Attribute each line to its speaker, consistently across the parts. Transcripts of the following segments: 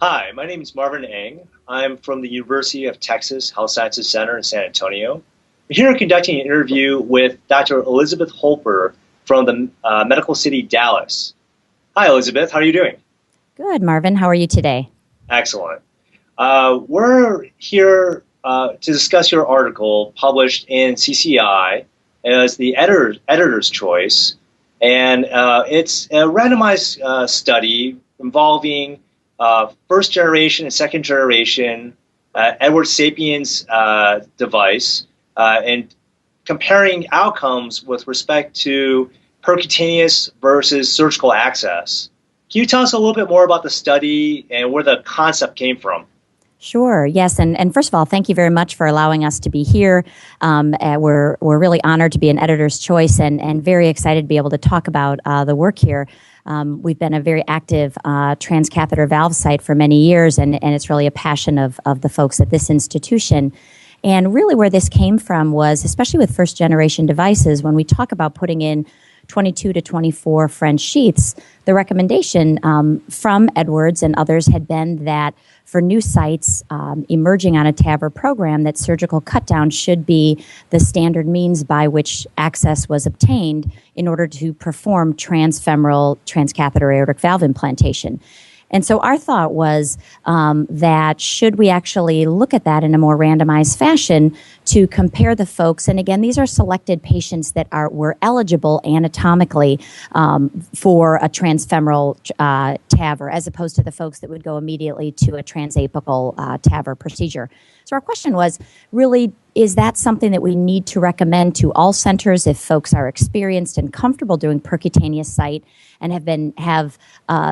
Speaker 1: Hi, my name is Marvin Eng. I'm from the University of Texas Health Sciences Center in San Antonio. We're here conducting an interview with Dr. Elizabeth Holper from the Medical City, Dallas. Hi, Elizabeth. How are you doing?
Speaker 2: Good, Marvin. How are you today?
Speaker 1: Excellent. We're here to discuss your article published in CCI as the editor's choice. And it's a randomized study involving first generation and second generation Edward Sapiens device and comparing outcomes with respect to percutaneous versus surgical access. Can you tell us a little bit more about the study and where the concept came from?
Speaker 2: Sure. Yes. And first of all, thank you very much for allowing us to be here. We're really honored to be an editor's choice and very excited to be able to talk about the work here. We've been a very active transcatheter valve site for many years, and it's really a passion of the folks at this institution. And really where this came from was, especially with first generation devices, when we talk about putting in 22 to 24 French sheaths, the recommendation from Edwards and others had been that for new sites emerging on a TAVR program, that surgical cutdown should be the standard means by which access was obtained in order to perform transfemoral transcatheter aortic valve implantation. And so our thought was that should we actually look at that in a more randomized fashion to compare the folks, and again, these are selected patients that were eligible anatomically for a transfemoral TAVR, as opposed to the folks that would go immediately to a transapical TAVR procedure. So our question was really, is that something that we need to recommend to all centers if folks are experienced and comfortable doing percutaneous site and have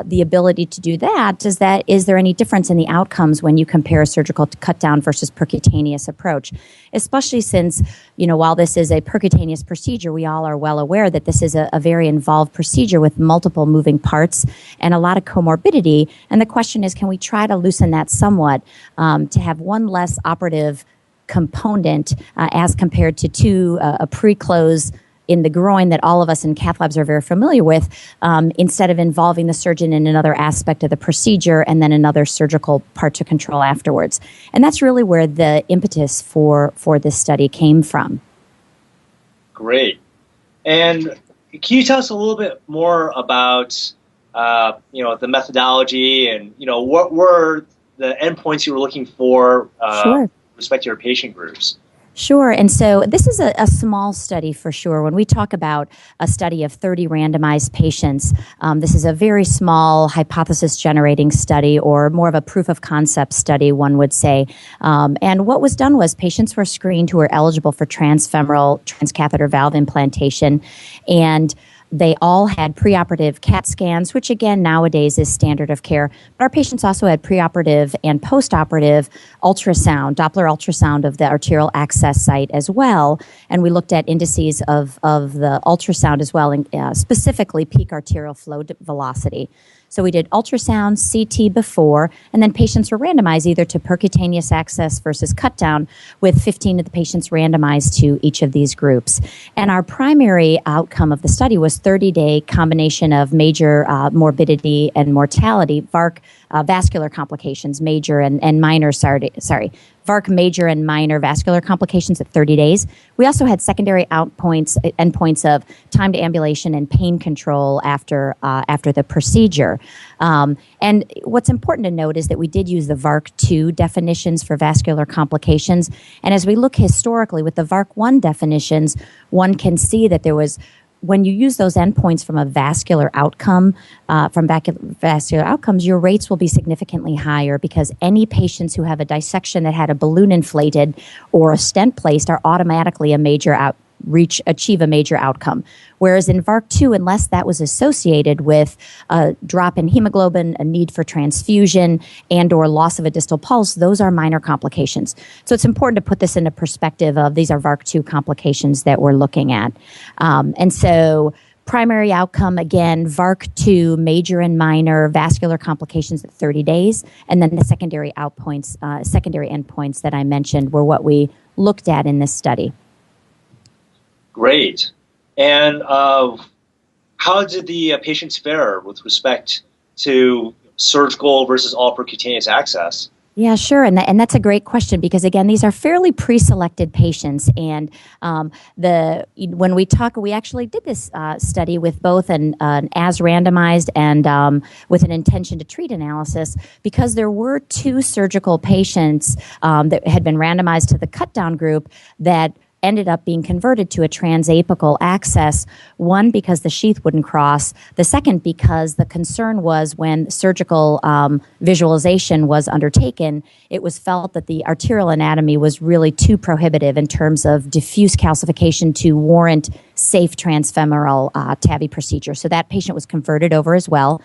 Speaker 2: the ability to do that? Is there any difference in the outcomes when you compare a surgical cut down versus percutaneous approach? Especially since, while this is a percutaneous procedure, we all are well aware that this is a very involved procedure with multiple moving parts and a lot of comorbidity. And the question is, can we try to loosen that somewhat to have one less operative component as compared to two, a pre-close in the groin that all of us in cath labs are very familiar with, instead of involving the surgeon in another aspect of the procedure and then another surgical part to control afterwards. And that's really where the impetus for this study came from.
Speaker 1: Great. And can you tell us a little bit more about the methodology and what were the endpoints you were looking for
Speaker 2: Sure.
Speaker 1: with respect to your patient groups?
Speaker 2: Sure. And so this is a small study for sure. When we talk about a study of 30 randomized patients, this is a very small hypothesis generating study, or more of a proof of concept study, one would say. And what was done was patients were screened who were eligible for transfemoral transcatheter valve implantation, and they all had preoperative CAT scans, which again nowadays is standard of care. But our patients also had preoperative and postoperative ultrasound, Doppler ultrasound of the arterial access site as well. And we looked at indices of the ultrasound as well, and specifically peak arterial flow velocity. So we did ultrasound, CT before, and then patients were randomized either to percutaneous access versus cut down, with 15 of the patients randomized to each of these groups. And our primary outcome of the study was 30-day combination of major morbidity and mortality, VARC vascular complications, major and minor, VARC major and minor vascular complications at 30 days. We also had secondary endpoints of time to ambulation and pain control after the procedure. And what's important to note is that we did use the VARC-2 definitions for vascular complications. And as we look historically with the VARC-1 definitions, one can see that there was, when you use those endpoints from a vascular outcome, vascular outcomes, your rates will be significantly higher, because any patients who have a dissection that had a balloon inflated or a stent placed are automatically achieve a major outcome. Whereas in VARC-2, unless that was associated with a drop in hemoglobin, a need for transfusion, and or loss of a distal pulse, those are minor complications. So it's important to put this into perspective of these are VARC-2 complications that we're looking at. And so primary outcome, again, VARC-2, major and minor vascular complications at 30 days. And then the secondary endpoints that I mentioned were what we looked at in this study.
Speaker 1: Great. And how did the patients fare with respect to surgical versus all percutaneous access?
Speaker 2: Yeah, sure. And that's a great question because, again, these are fairly pre-selected patients. And when we actually did this study with both an as randomized and with an intention to treat analysis because there were 2 surgical patients that had been randomized to the Cutdown group that ended up being converted to a transapical access, one because the sheath wouldn't cross, the second because the concern was when surgical visualization was undertaken, it was felt that the arterial anatomy was really too prohibitive in terms of diffuse calcification to warrant safe transfemoral TAVI procedure. So that patient was converted over as well.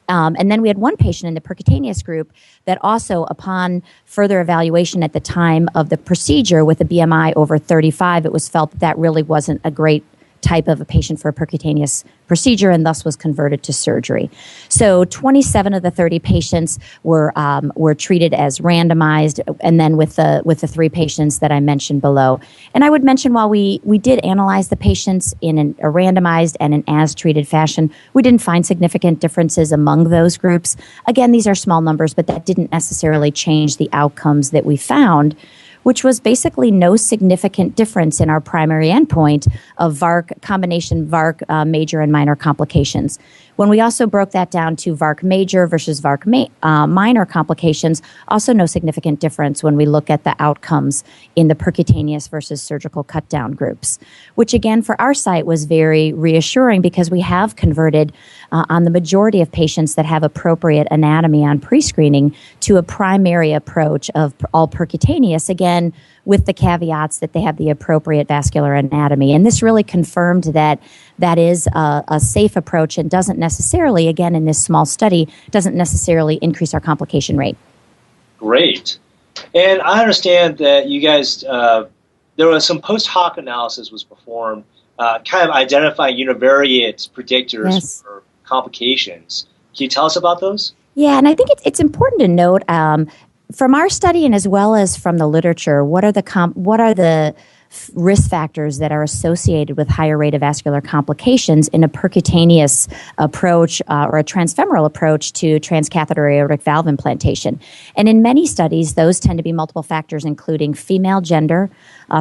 Speaker 2: And then we had one patient in the percutaneous group that also, upon further evaluation at the time of the procedure with a BMI over 35, it was felt that really wasn't a great type of a patient for a percutaneous procedure and thus was converted to surgery. So 27 of the 30 patients were treated as randomized, and then with the 3 patients that I mentioned below. And I would mention while we did analyze the patients in a randomized and an as treated fashion, we didn't find significant differences among those groups. Again, these are small numbers, but that didn't necessarily change the outcomes that we found, which was basically no significant difference in our primary endpoint of VARC, combination VARC major and minor complications. When we also broke that down to VARC major versus VARC minor complications, also no significant difference when we look at the outcomes in the percutaneous versus surgical cut-down groups, which again for our site was very reassuring because we have converted on the majority of patients that have appropriate anatomy on pre-screening to a primary approach of all percutaneous, again, with the caveats that they have the appropriate vascular anatomy. And this really confirmed that that is a safe approach and doesn't necessarily, again, in this small study, doesn't necessarily increase our complication rate.
Speaker 1: Great. And I understand that you guys, there was some post hoc analysis was performed, kind of identifying univariate predictors for complications. Can you tell us about those?
Speaker 2: Yeah, and I think it's important to note from our study and as well as from the literature, what are the risk factors that are associated with higher rate of vascular complications in a percutaneous approach or a transfemoral approach to transcatheter aortic valve implantation. And in many studies, those tend to be multiple factors, including female gender,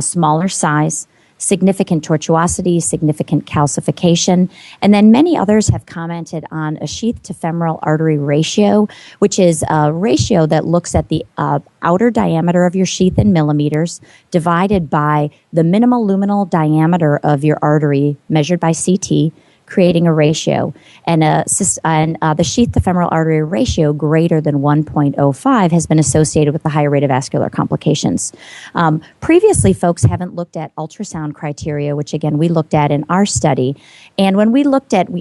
Speaker 2: smaller size, significant tortuosity, significant calcification, and then many others have commented on a sheath to femoral artery ratio, which is a ratio that looks at the outer diameter of your sheath in millimeters divided by the minimal luminal diameter of your artery measured by CT, creating a ratio. And the sheath to femoral artery ratio greater than 1.05 has been associated with the higher rate of vascular complications. Previously, folks haven't looked at ultrasound criteria, which again, we looked at in our study. And when we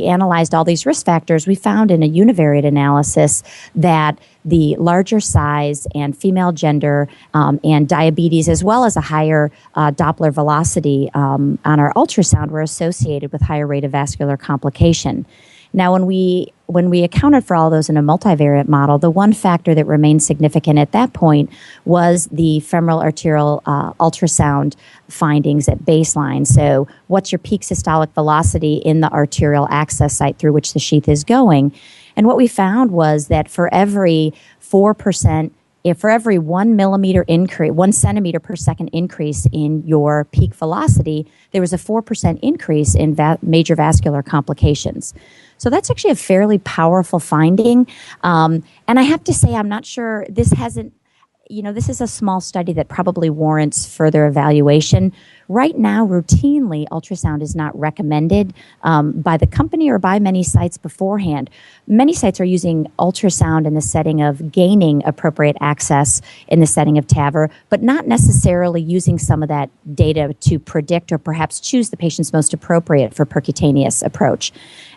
Speaker 2: analyzed all these risk factors, we found in a univariate analysis that the larger size and female gender and diabetes, as well as a higher Doppler velocity on our ultrasound, were associated with higher rate of vascular complication. Now, when we accounted for all those in a multivariate model, the one factor that remained significant at that point was the femoral arterial ultrasound findings at baseline. So what's your peak systolic velocity in the arterial access site through which the sheath is going? And what we found was that for every 4%, for every 1 millimeter increase, 1 centimeter per second increase in your peak velocity, there was a 4% increase in major vascular complications. So that's actually a fairly powerful finding. And I have to say, I'm not sure, this is a small study that probably warrants further evaluation. Right now, routinely, ultrasound is not recommended by the company or by many sites beforehand. Many sites are using ultrasound in the setting of gaining appropriate access in the setting of TAVR, but not necessarily using some of that data to predict or perhaps choose the patients most appropriate for percutaneous approach.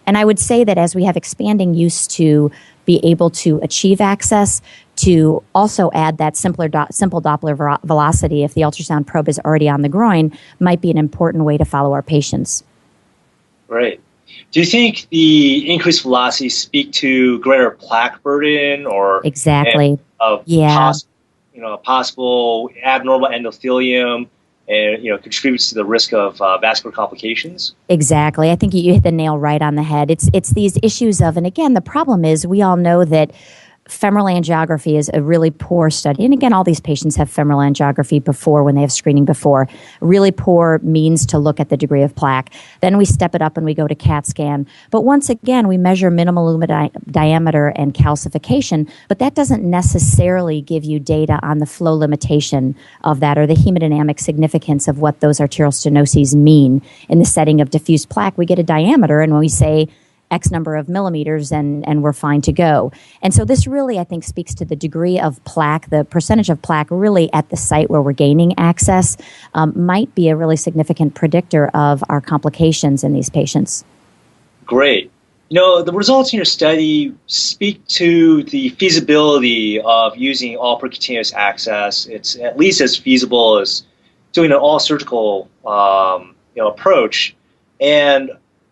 Speaker 2: And I would say that as we have expanding use to be able to achieve access, to also add that simple Doppler velocity if the ultrasound probe is already on the groin might be an important way to follow our patients.
Speaker 1: Right. Do you think the increased velocity speak to greater plaque burden or
Speaker 2: exactly
Speaker 1: possible abnormal endothelium and contributes to the risk of vascular complications.
Speaker 2: Exactly. I think you hit the nail right on the head. It's these issues of, and again, the problem is we all know that femoral angiography is a really poor study. And again, all these patients have femoral angiography before when they have screening before. Really poor means to look at the degree of plaque. Then we step it up and we go to CAT scan. But once again, we measure minimal lumen diameter and calcification, but that doesn't necessarily give you data on the flow limitation of that or the hemodynamic significance of what those arterial stenoses mean. In the setting of diffuse plaque, we get a diameter, and when we say X number of millimeters and we're fine to go. And so this really, I think, speaks to the degree of plaque, the percentage of plaque really at the site where we're gaining access might be a really significant predictor of our complications in these patients.
Speaker 1: Great. The results in your study speak to the feasibility of using all percutaneous access. It's at least as feasible as doing an all surgical approach. And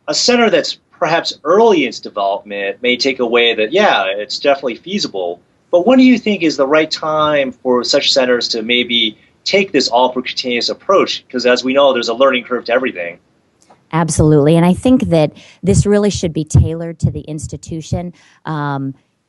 Speaker 1: a center that's perhaps early in its development may take away that, yeah, it's definitely feasible. But when do you think is the right time for such centers to maybe take this all percutaneous approach? Because as we know, there's a learning curve to everything.
Speaker 2: Absolutely. And I think that this really should be tailored to the institution.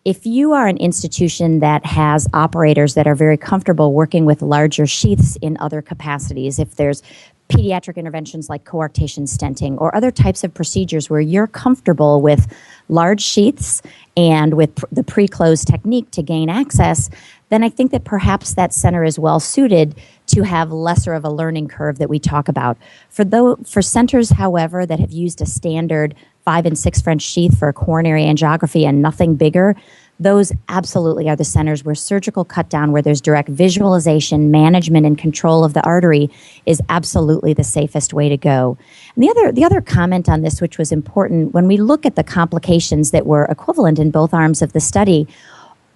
Speaker 2: If you are an institution that has operators that are very comfortable working with larger sheaths in other capacities, if there's pediatric interventions like coarctation stenting or other types of procedures where you're comfortable with large sheaths and with the pre-close technique to gain access, then I think that perhaps that center is well suited to have lesser of a learning curve that we talk about. For centers, however, that have used a standard 5 and 6 French sheath for coronary angiography and nothing bigger, those absolutely are the centers where surgical cut down, where there's direct visualization, management, and control of the artery is absolutely the safest way to go. And the other comment on this, which was important, when we look at the complications that were equivalent in both arms of the study,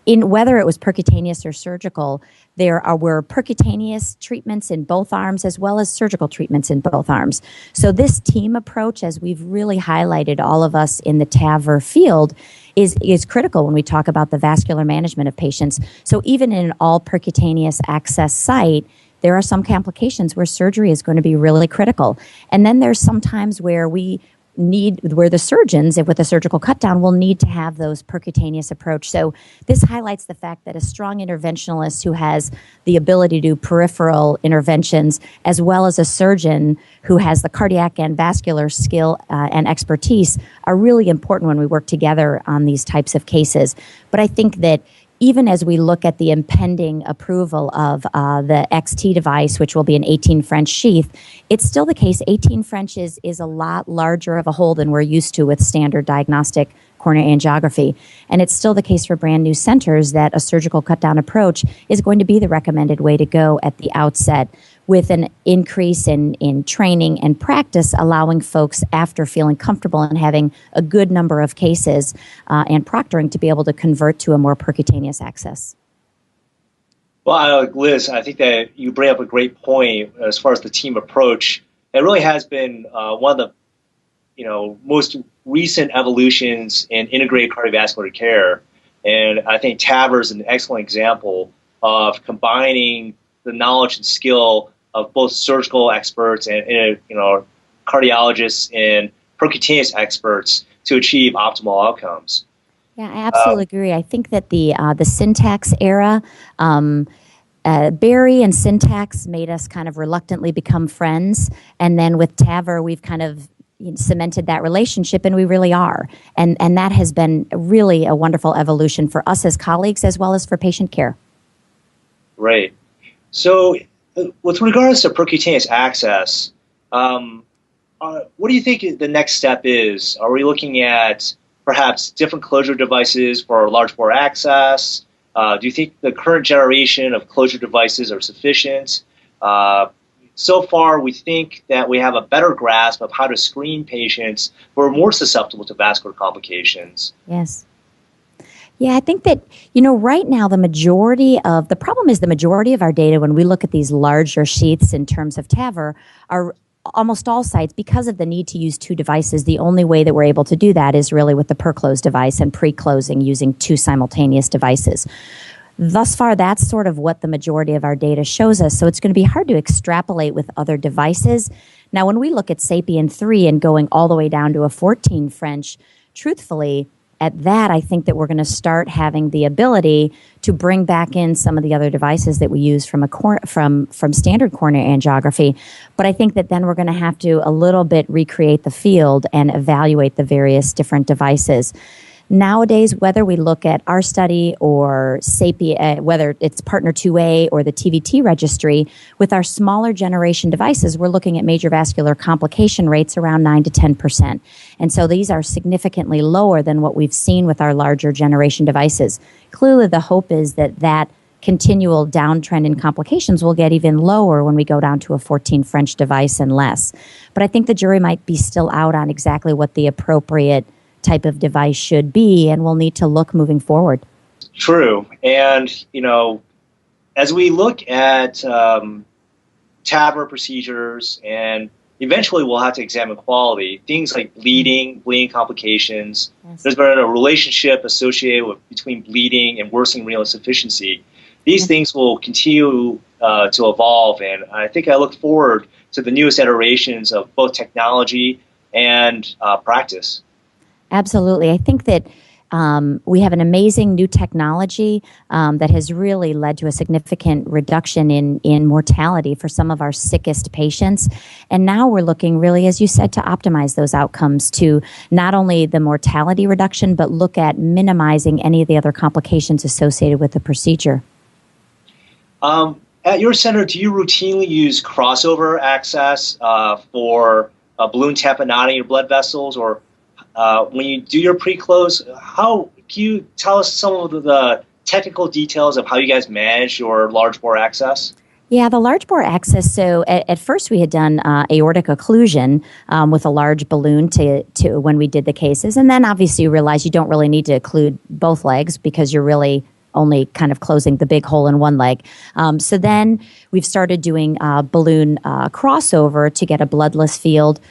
Speaker 2: in whether it was percutaneous or surgical, were percutaneous treatments in both arms as well as surgical treatments in both arms. So this team approach, as we've really highlighted all of us in the TAVR field, is critical when we talk about the vascular management of patients. So even in an all percutaneous access site, there are some complications where surgery is going to be really critical. And then there's some times where where the surgeons, with a surgical cut down, will need to have those percutaneous approach. So this highlights the fact that a strong interventionalist who has the ability to do peripheral interventions, as well as a surgeon who has the cardiac and vascular skill and expertise, are really important when we work together on these types of cases. But I think that even as we look at the impending approval of the XT device, which will be an 18 French sheath, it's still the case 18 French is a lot larger of a hole than we're used to with standard diagnostic coronary angiography. And it's still the case for brand new centers that a surgical cut-down approach is going to be the recommended way to go at the outset, with an increase in training and practice, allowing folks, after feeling comfortable and having a good number of cases and proctoring, to be able to convert to a more percutaneous access.
Speaker 1: Well, Liz, I think that you bring up a great point as far as the team approach. It really has been one of the most recent evolutions in integrated cardiovascular care. And I think TAVR is an excellent example of combining the knowledge and skill of both surgical experts and cardiologists and percutaneous experts to achieve optimal outcomes.
Speaker 2: Yeah, I absolutely agree. I think that the Syntax era, Barry and Syntax made us kind of reluctantly become friends, and then with TAVR, we've kind of cemented that relationship, and we really are. And that has been really a wonderful evolution for us as colleagues as well as for patient care.
Speaker 1: Right. So with regards to percutaneous access, what do you think the next step is? Are we looking at perhaps different closure devices for large bore access? Do you think the current generation of closure devices are sufficient? So far, we think that we have a better grasp of how to screen patients who are more susceptible to vascular complications.
Speaker 2: Yes. Yeah, I think that, right now the problem is the majority of our data when we look at these larger sheaths in terms of TAVR are almost all sites, because of the need to use 2 devices. The only way that we're able to do that is really with the per-close device and pre-closing using 2 simultaneous devices. thus far, that's sort of what the majority of our data shows us. So it's going to be hard to extrapolate with other devices. Now, when we look at SAPIEN 3 and going all the way down to a 14 French, truthfully, at that, I think that we're going to start having the ability to bring back in some of the other devices that we use from standard coronary angiography. But I think that then we're going to have to a little bit recreate the field and evaluate the various different devices. Nowadays, whether we look at our study or SAPIEN, whether it's Partner 2A or the TVT registry, with our smaller generation devices, we're looking at major vascular complication rates around 9 to 10%. And so these are significantly lower than what we've seen with our larger generation devices. Clearly, the hope is that that continual downtrend in complications will get even lower when we go down to a 14 French device and less. But I think the jury might be still out on exactly what the appropriate type of device should be, and we'll need to look moving forward.
Speaker 1: True. And, as we look at TAVR procedures, and eventually we'll have to examine quality, things like bleeding complications, yes. There's been a relationship associated between bleeding and worsening renal insufficiency. These things will continue to evolve, and I think I look forward to the newest iterations of both technology and practice.
Speaker 2: Absolutely. I think that we have an amazing new technology that has really led to a significant reduction in mortality for some of our sickest patients. And now we're looking really, as you said, to optimize those outcomes to not only the mortality reduction, but look at minimizing any of the other complications associated with the procedure.
Speaker 1: At your center, do you routinely use crossover access for balloon tamponading your blood vessels, or when you do your pre-close, can you tell us some of the technical details of how you guys manage your large bore access?
Speaker 2: Yeah, the large bore access. So at first we had done aortic occlusion with a large balloon to when we did the cases, and then obviously you realize you don't really need to occlude both legs because you're really only kind of closing the big hole in one leg. So then we've started doing balloon crossover to get a bloodless field.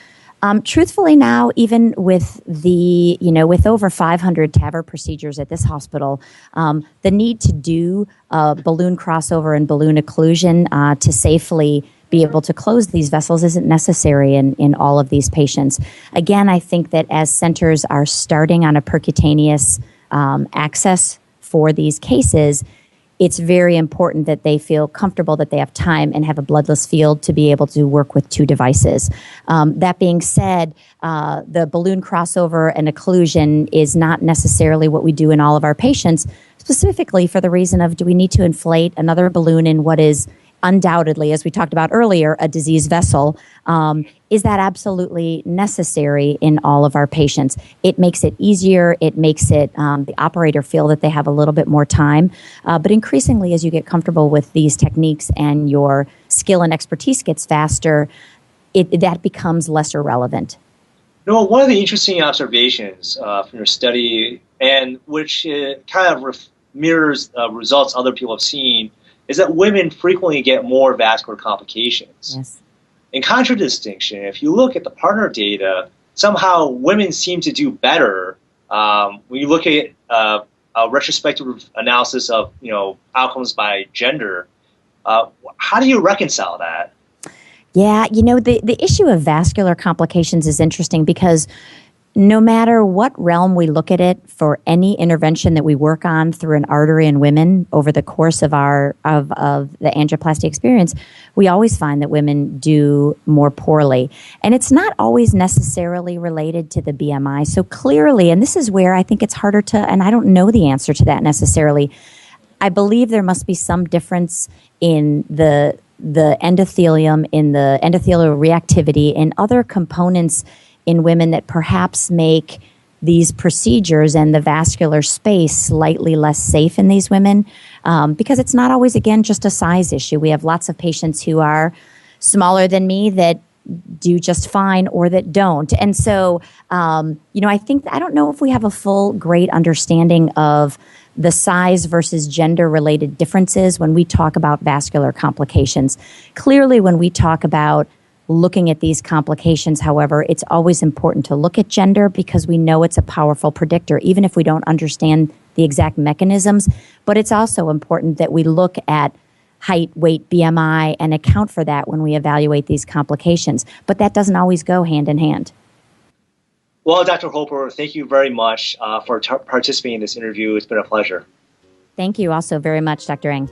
Speaker 2: Truthfully now, even with with over 500 TAVR procedures at this hospital, the need to do balloon crossover and balloon occlusion to safely be able to close these vessels isn't necessary in all of these patients. Again, I think that as centers are starting on a percutaneous access for these cases, it's very important that they feel comfortable that they have time and have a bloodless field to be able to work with two devices. That being said, the balloon crossover and occlusion is not necessarily what we do in all of our patients, specifically for the reason of, do we need to inflate another balloon in what is undoubtedly, as we talked about earlier, a diseased vessel? Is that absolutely necessary in all of our patients? It makes it easier. It makes it the operator feel that they have a little bit more time. But increasingly, as you get comfortable with these techniques and your skill and expertise gets faster, that becomes less relevant.
Speaker 1: One of the interesting observations from your study, and which kind of mirrors results other people have seen, is that women frequently get more vascular complications.
Speaker 2: Yes.
Speaker 1: In contradistinction, if you look at the partner data, somehow women seem to do better when you look at a retrospective analysis of outcomes by gender. How do you reconcile that?
Speaker 2: Yeah, the issue of vascular complications is interesting because no matter what realm we look at it, for any intervention that we work on through an artery in women over the course of of the angioplasty experience, we always find that women do more poorly. And it's not always necessarily related to the BMI. So clearly, and this is where I think it's harder to, and I don't know the answer to that necessarily, I believe there must be some difference in the endothelium, in the endothelial reactivity, and other components in women that perhaps make these procedures and the vascular space slightly less safe in these women, because it's not always, again, just a size issue. We have lots of patients who are smaller than me that do just fine or that don't. And so, I think, I don't know if we have a full, great understanding of the size versus gender-related differences when we talk about vascular complications. Clearly, when we talk about looking at these complications, however, it's always important to look at gender because we know it's a powerful predictor, even if we don't understand the exact mechanisms, but it's also important that we look at height, weight, BMI, and account for that when we evaluate these complications. But that doesn't always go hand in hand.
Speaker 1: Well, Dr. Holper, thank you very much for participating in this interview. It's been a pleasure.
Speaker 2: Thank you also very much, Dr. Eng.